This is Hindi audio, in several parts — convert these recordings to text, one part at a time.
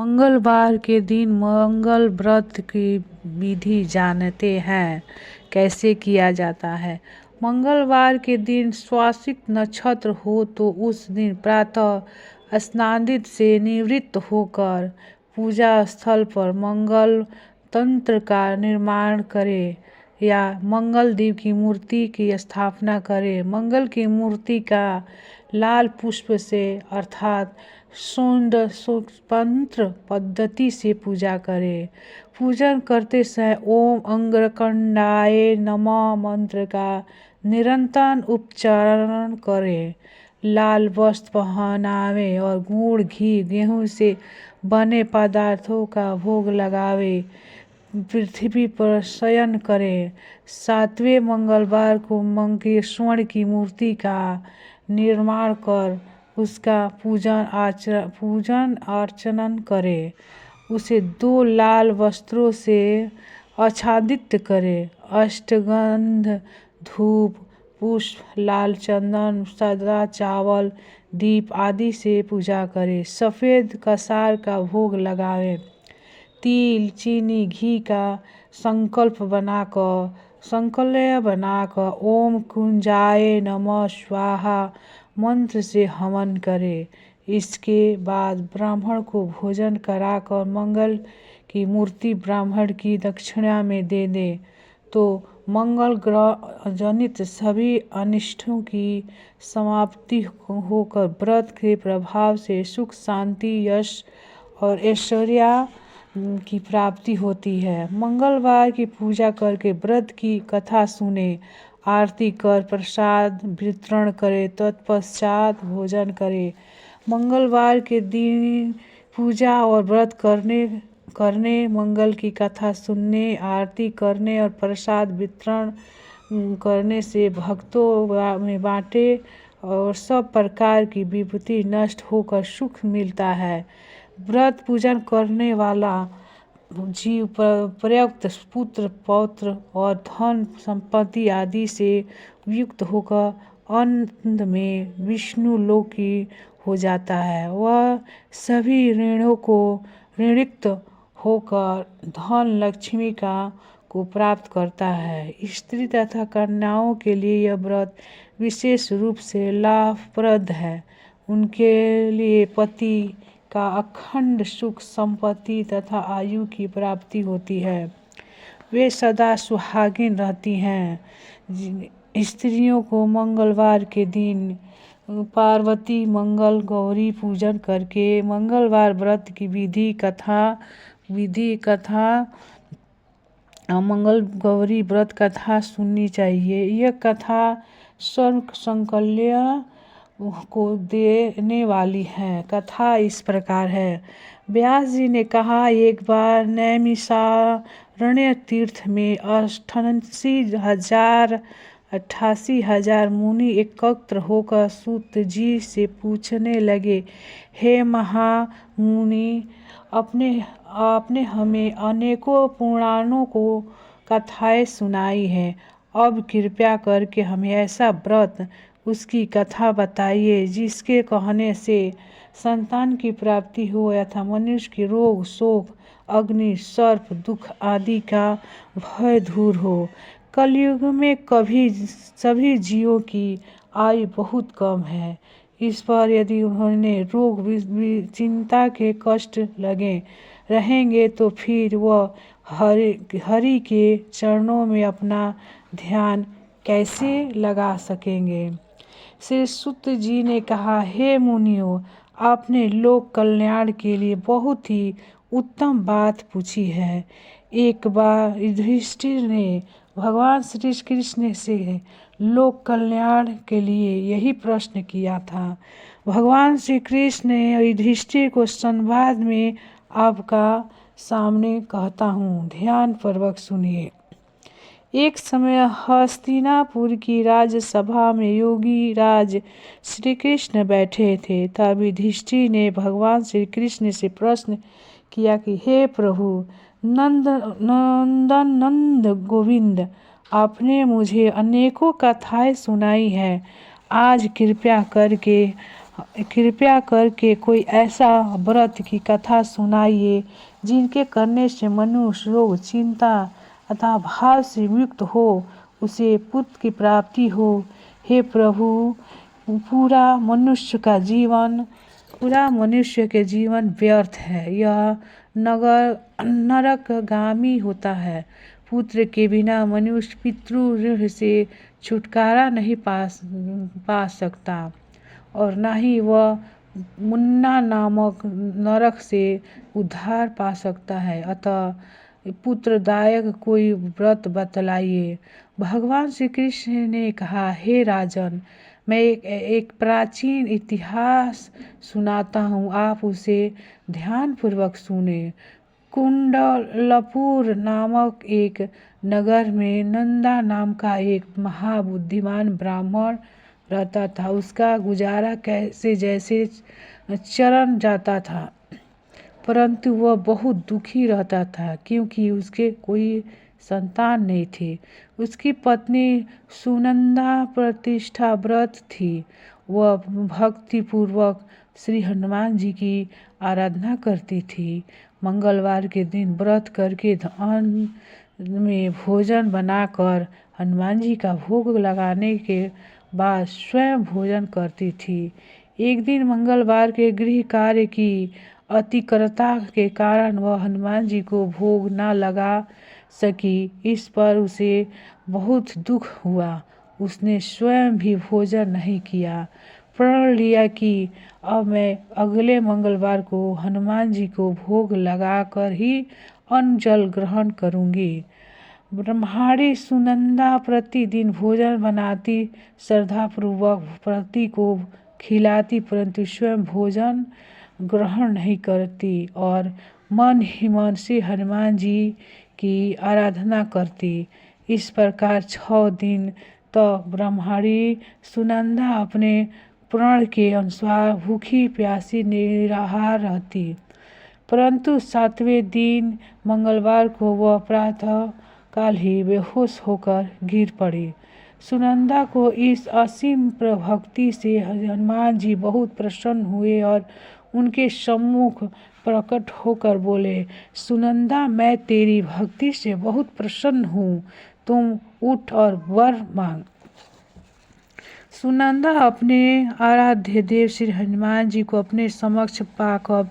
मंगलवार के दिन मंगल व्रत की विधि जानते हैं कैसे किया जाता है। मंगलवार के दिन स्वासिक नक्षत्र हो तो उस दिन प्रातः स्नानादि से निवृत्त होकर पूजा स्थल पर मंगल तंत्र का निर्माण करें या मंगल देव की मूर्ति की स्थापना करें। मंगल की मूर्ति का लाल पुष्प से अर्थात षोडशोपचार पद्धति से पूजा करें। पूजन करते समय ओम अग्रकंडाय नमः मंत्र का निरंतर उच्चारण करें। लाल वस्त्र पहनावे और गुड़ घी गेहूं से बने पदार्थों का भोग लगावे। पृथ्वी पर शयन करें। 7वें मंगलवार को मंगेश्वर की मूर्ति का निर्माण कर उसका पूजन अर्चन करें। उसे 2 लाल वस्त्रों से आच्छादित करें। अष्टगंध धूप पुष्प लाल चंदन सादा चावल दीप आदि से पूजा करें। सफ़ेद कसार का भोग लगावें। तिल चीनी घी का संकल्प बनाकर ओम कुंजाय नमः स्वाहा मंत्र से हवन करें। इसके बाद ब्राह्मण को भोजन कराकर मंगल की मूर्ति ब्राह्मण की दक्षिणा में दे दें तो मंगल ग्रह जनित सभी अनिष्टों की समाप्ति होकर व्रत के प्रभाव से सुख शांति यश और ऐश्वर्य की प्राप्ति होती है। मंगलवार की पूजा करके व्रत की कथा सुने, आरती कर प्रसाद वितरण करें, तत्पश्चात भोजन करें। मंगलवार के दिन पूजा और व्रत करने मंगल की कथा सुनने, आरती करने और प्रसाद वितरण करने से भक्तों में बांटे और सब प्रकार की विपत्ति नष्ट होकर सुख मिलता है। व्रत पूजन करने वाला जीव प्रयुक्त पुत्र पौत्र और धन संपत्ति आदि से युक्त होकर अंत में विष्णु लोकी हो जाता है। वह सभी ऋणों को ऋणयुक्त होकर धन लक्ष्मी को प्राप्त करता है। स्त्री तथा कन्याओं के लिए यह व्रत विशेष रूप से लाभप्रद है। उनके लिए पति का अखंड सुख संपत्ति तथा आयु की प्राप्ति होती है। वे सदा सुहागिन रहती हैं। स्त्रियों को मंगलवार के दिन पार्वती मंगल गौरी पूजन करके मंगलवार व्रत की विधि कथा मंगल गौरी व्रत कथा सुननी चाहिए। यह कथा स्वर्ग संकल्य को देने वाली है। कथा इस प्रकार है। व्यास जी ने कहा, एक बार नैमिषारण्य तीर्थ में 88,000 मुनि एकत्र होकर सूत जी से पूछने लगे, हे महामुनि, आपने हमें अनेकों पुराणों को कथाएं सुनाई हैं। अब कृपया करके हमें ऐसा व्रत उसकी कथा बताइए जिसके कहने से संतान की प्राप्ति हो अथवा मनुष्य की रोग शोक अग्नि सर्प दुख आदि का भय दूर हो। कलयुग में सभी जीवों की आयु बहुत कम है। इस पर यदि उन्हें रोग चिंता के कष्ट लगे रहेंगे तो फिर वह हरि के चरणों में अपना ध्यान कैसे लगा सकेंगे। श्री सूत जी ने कहा, हे मुनियों, आपने लोक कल्याण के लिए बहुत ही उत्तम बात पूछी है। एक बार युधिष्ठिर ने भगवान श्री कृष्ण से लोक कल्याण के लिए यही प्रश्न किया था। भगवान श्री कृष्ण ने युधिष्ठिर को संवाद में आपका सामने कहता हूँ, ध्यान पूर्वक सुनिए। एक समय हस्तिनापुर की राजसभा में योगी राज श्री कृष्ण बैठे थे। तब युधिष्ठिर ने भगवान श्री कृष्ण से प्रश्न किया कि हे प्रभु नंद गोविंद, आपने मुझे अनेकों कथाएं सुनाई हैं। आज कृपया करके कृपया करके कोई ऐसा व्रत की कथा सुनाइए जिनके करने से मनुष्य रोग, चिंता अथवा भाव से मुक्त हो, उसे पुत्र की प्राप्ति हो। हे प्रभु, पूरा मनुष्य के जीवन व्यर्थ है, यह नरकगामी होता है। पुत्र के बिना मनुष्य पितृ ऋण से छुटकारा नहीं पा सकता और न ही वह मुन्ना नामक नरक से उद्धार पा सकता है। अतः पुत्रदायक कोई व्रत बतलाइए। भगवान श्री कृष्ण ने कहा, हे राजन, मैं एक प्राचीन इतिहास सुनाता हूँ, आप उसे ध्यानपूर्वक सुने। कुंडलपुर नामक एक नगर में नंदा नाम का एक महाबुद्धिमान ब्राह्मण रहता था। उसका गुजारा कैसे जैसे चलन जाता था, परंतु वह बहुत दुखी रहता था क्योंकि उसके कोई संतान नहीं थी। उसकी पत्नी सुनंदा प्रतिष्ठा व्रत थी। वह भक्तिपूर्वक श्री हनुमान जी की आराधना करती थी। मंगलवार के दिन व्रत करके अन्न में भोजन बनाकर हनुमान जी का भोग लगाने के बाद स्वयं भोजन करती थी। एक दिन मंगलवार के गृह कार्य की अतिक्रता के कारण वह हनुमान जी को भोग न लगा सकी। इस पर उसे बहुत दुख हुआ। उसने स्वयं भी भोजन नहीं किया। प्रण लिया कि अब मैं अगले मंगलवार को हनुमान जी को भोग लगाकर ही अन्न जल ग्रहण करूंगी। ब्रह्माणी सुनंदा प्रतिदिन भोजन बनाती, श्रद्धापूर्वक पति को खिलाती, परंतु स्वयं भोजन ग्रहण नहीं करती और मन ही मन से हनुमान जी की आराधना करती। इस प्रकार 6 दिन तक ब्रह्माणी सुनंदा अपने प्रण के अनुसार भूखी प्यासी निराहार रहती, परंतु 7वें दिन मंगलवार को वह प्रातः काल ही बेहोश होकर गिर पड़ी। सुनंदा को इस असीम भक्ति से हनुमान जी बहुत प्रसन्न हुए और उनके सम्मुख प्रकट होकर बोले, सुनंदा, मैं तेरी भक्ति से बहुत प्रसन्न हूँ, तुम उठ और वर मांग। सुनंदा अपने आराध्य देव श्री हनुमान जी को अपने समक्ष पाकर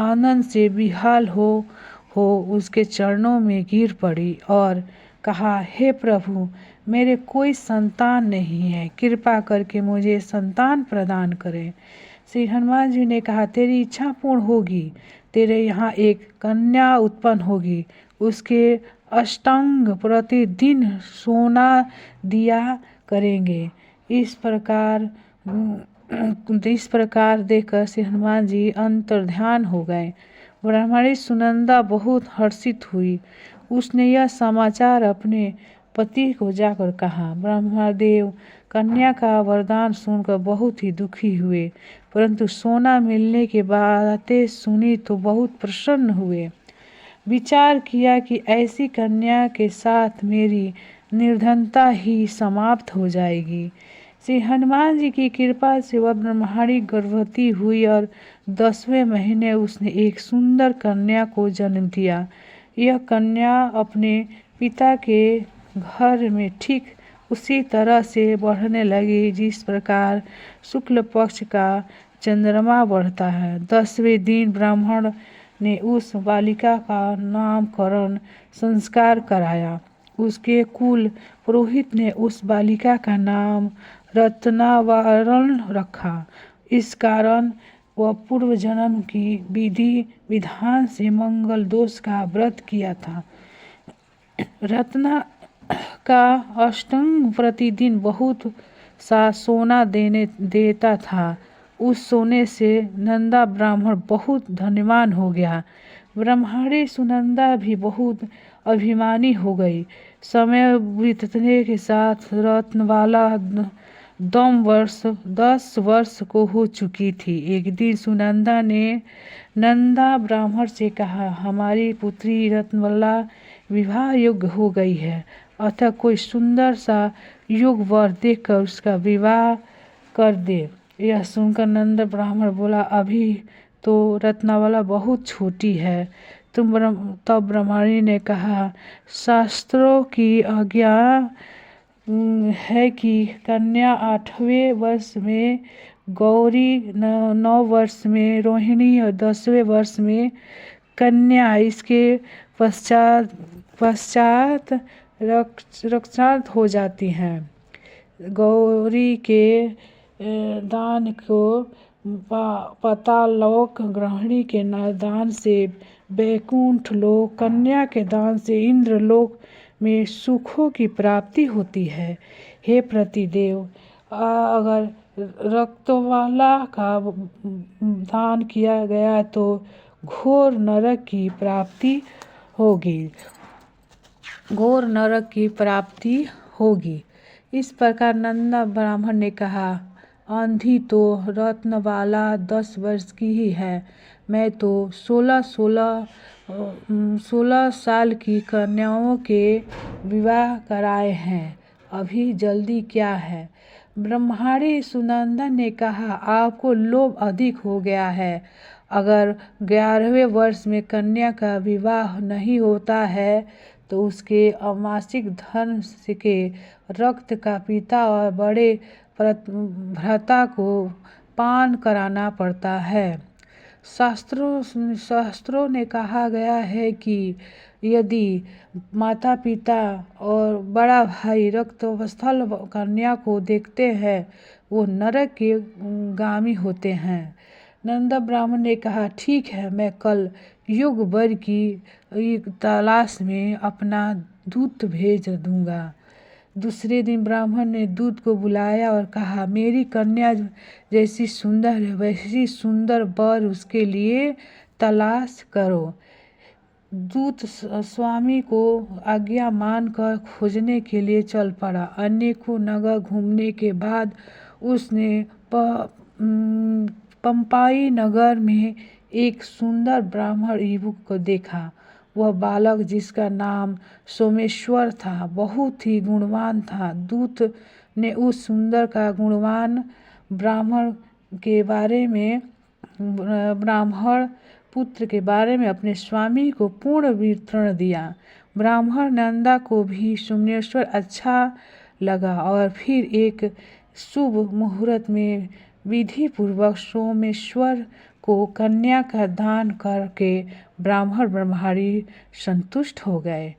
आनंद से बेहाल हो उसके चरणों में गिर पड़ी और कहा, हे प्रभु, मेरे कोई संतान नहीं है, कृपा करके मुझे संतान प्रदान करें। श्री हनुमान जी ने कहा, तेरी इच्छा पूर्ण होगी, तेरे यहाँ एक कन्या उत्पन्न होगी, उसके अष्टांग प्रतिदिन सोना दिया करेंगे। इस प्रकार देखकर श्री हनुमान जी अंतर्ध्यान हो गए। ब्राह्मणी सुनंदा बहुत हर्षित हुई। उसने यह समाचार अपने पति को जाकर कहा। ब्रह्मदेव कन्या का वरदान सुनकर बहुत ही दुखी हुए, परंतु सोना मिलने के बातें सुनी तो बहुत प्रसन्न हुए। विचार किया कि ऐसी कन्या के साथ मेरी निर्धनता ही समाप्त हो जाएगी। श्री हनुमान जी की कृपा से वह ब्रह्मणी गर्भवती हुई और 10वें महीने उसने एक सुंदर कन्या को जन्म दिया। यह कन्या अपने पिता के घर में ठीक उसी तरह से बढ़ने लगी जिस प्रकार शुक्ल पक्ष का चंद्रमा बढ़ता है। 10वें दिन ब्राह्मण ने उस बालिका का नामकरण संस्कार कराया। उसके कुल पुरोहित ने उस बालिका का नाम रत्नावरण रखा। इस कारण वह पूर्व जन्म की विधि विधान से मंगल दोष का व्रत किया था। रत्ना का अष्टांग प्रतिदिन बहुत सा सोना देता था। उस सोने से नंदा ब्राह्मण बहुत धनवान हो गया। ब्रह्मणी सुनंदा भी बहुत अभिमानी हो गई। समय बीतने के साथ रत्नवाला 10 वर्ष को हो चुकी थी। एक दिन सुनंदा ने नंदा ब्राह्मण से कहा, हमारी पुत्री रत्नवाला विवाह योग्य हो गई है, अतः कोई सुंदर सा युग वर देखकर उसका विवाह कर दे। यह सुनकर नंद ब्राह्मण बोला, अभी तो रत्नावला बहुत छोटी है। तब ब्रह्मणी ने कहा, शास्त्रों की आज्ञा है कि कन्या 8वें वर्ष में, गौरी 9 वर्ष में, रोहिणी और 10वें वर्ष में कन्या, इसके पश्चात रक्षात हो जाती हैं। गौरी के दान को पाताललोक, गृहिणी के दान से वैकुंठ लोक, कन्या के दान से इंद्रलोक में सुखों की प्राप्ति होती है। हे प्रतिदेव, अगर रक्तवाला का दान किया गया तो घोर नरक की प्राप्ति होगी। इस प्रकार नंदा ब्राह्मण ने कहा, आंधी तो रत्नवाला 10 वर्ष की ही है, मैं तो 16 साल की कन्याओं के विवाह कराए हैं, अभी जल्दी क्या है। ब्रह्मणी सुनंदन ने कहा, आपको लोभ अधिक हो गया है। अगर 11वें वर्ष में कन्या का विवाह नहीं होता है तो उसके अमासिक धन के रक्त का पिता और बड़े भ्राता को पान कराना पड़ता है। शास्त्रों ने कहा गया है कि यदि माता पिता और बड़ा भाई रक्तस्थल कन्या को देखते हैं, वो नरक के गामी होते हैं। नंद ब्राह्मण ने कहा, ठीक है, मैं कल युग वर की तलाश में अपना दूत भेज दूंगा। दूसरे दिन ब्राह्मण ने दूत को बुलाया और कहा, मेरी कन्या जैसी सुंदर है वैसी सुंदर वर उसके लिए तलाश करो। दूत स्वामी को आज्ञा मानकर खोजने के लिए चल पड़ा। अनेकों नगर घूमने के बाद उसने पंपाई नगर में एक सुंदर ब्राह्मण युवक को देखा। वह बालक, जिसका नाम सोमेश्वर था, बहुत ही गुणवान था। दूत ने उस सुंदर का गुणवान ब्राह्मण पुत्र के बारे में अपने स्वामी को पूर्ण विवरण दिया। ब्राह्मण नंदा को भी सोमेश्वर अच्छा लगा और फिर एक शुभ मुहूर्त में विधि पूर्वक सोमेश्वर को कन्या का दान करके ब्रह्मणी संतुष्ट हो गए।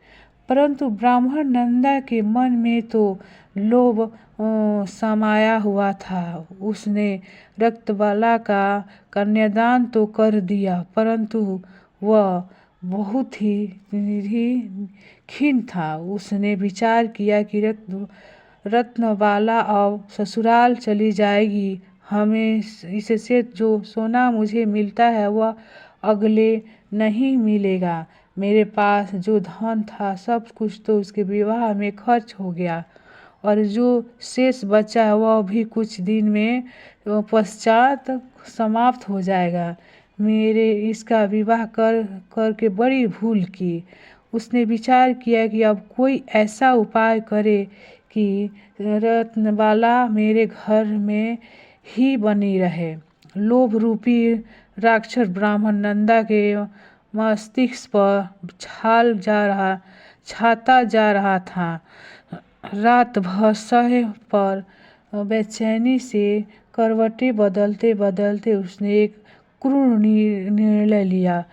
परंतु ब्राह्मण नंदा के मन में तो लोभ समाया हुआ था। उसने रक्तवाला का कन्यादान तो कर दिया, परंतु वह बहुत ही खीन था। उसने विचार किया कि रत्नवाला अब ससुराल चली जाएगी, हमें इससे जो सोना मुझे मिलता है वह अगले नहीं मिलेगा। मेरे पास जो धन था सब कुछ तो उसके विवाह में खर्च हो गया, और जो शेष बचा वह भी कुछ दिन में पश्चात समाप्त हो जाएगा। मेरे इसका विवाह करके बड़ी भूल की। उसने विचार किया कि अब कोई ऐसा उपाय करे कि रत्नवाला मेरे घर में ही बनी रहे। लोभ रूपी राक्षस ब्राह्मण नंदा के मस्तिष्क पर छाता जा रहा था। रात भर सह पर बेचैनी से करवटें बदलते बदलते उसने एक क्रूर निर्णय लिया।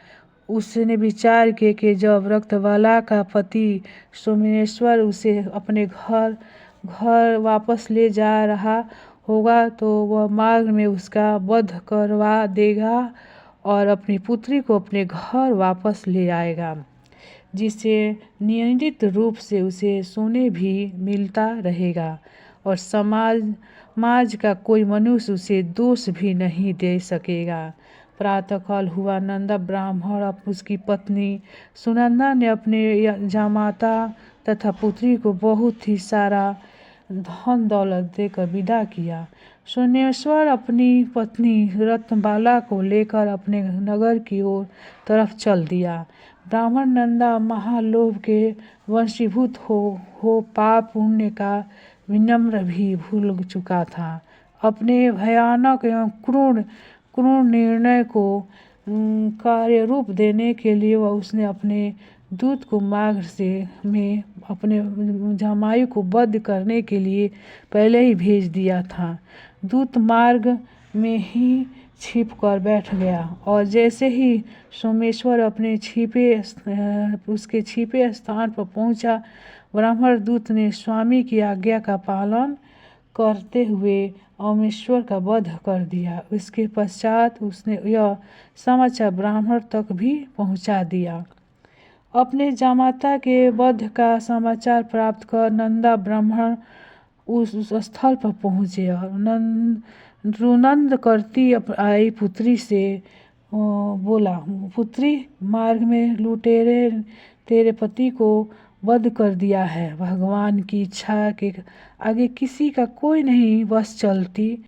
उसने विचार किया कि जब रक्तवाला का पति सोमेश्वर उसे अपने घर वापस ले जा रहा होगा तो वह मार्ग में उसका वध करवा देगा और अपनी पुत्री को अपने घर वापस ले आएगा, जिससे नियमित रूप से उसे सोने भी मिलता रहेगा और समाज का कोई मनुष्य उसे दोष भी नहीं दे सकेगा। प्रातःकाल हुआ। नंदा ब्राह्मण और उसकी पत्नी सुनंदा ने अपने जामाता तथा पुत्री को बहुत ही सारा धन दौलत देकर विदा किया। सोमेश्वर अपनी पत्नी रत्नबाला को लेकर अपने नगर की तरफ चल दिया। ब्राह्मण नंदा महालोभ के वशीभूत हो पाप पुण्य का विनम्र भी भूल चुका था। अपने भयानक एवं क्रूर निर्णय को कार्य रूप देने के लिए उसने अपने दूत को मार्ग में अपने जमाई को वध करने के लिए पहले ही भेज दिया था। दूत मार्ग में ही छिप कर बैठ गया और जैसे ही सोमेश्वर अपने उसके छिपे स्थान पर पहुंचा, ब्राह्मण दूत ने स्वामी की आज्ञा का पालन करते हुए ओमेश्वर का वध कर दिया। इसके पश्चात उसने यह समाचार ब्राह्मण तक भी पहुंचा दिया। अपने जामाता के वध का समाचार प्राप्त कर नंदा ब्राह्मण उस स्थल पर पहुँचे और रुनंद करती आई पुत्री से बोला, पुत्री, मार्ग में लुटेरे तेरे पति को वध कर दिया है। भगवान की इच्छा के आगे किसी का कोई नहीं बस चलती।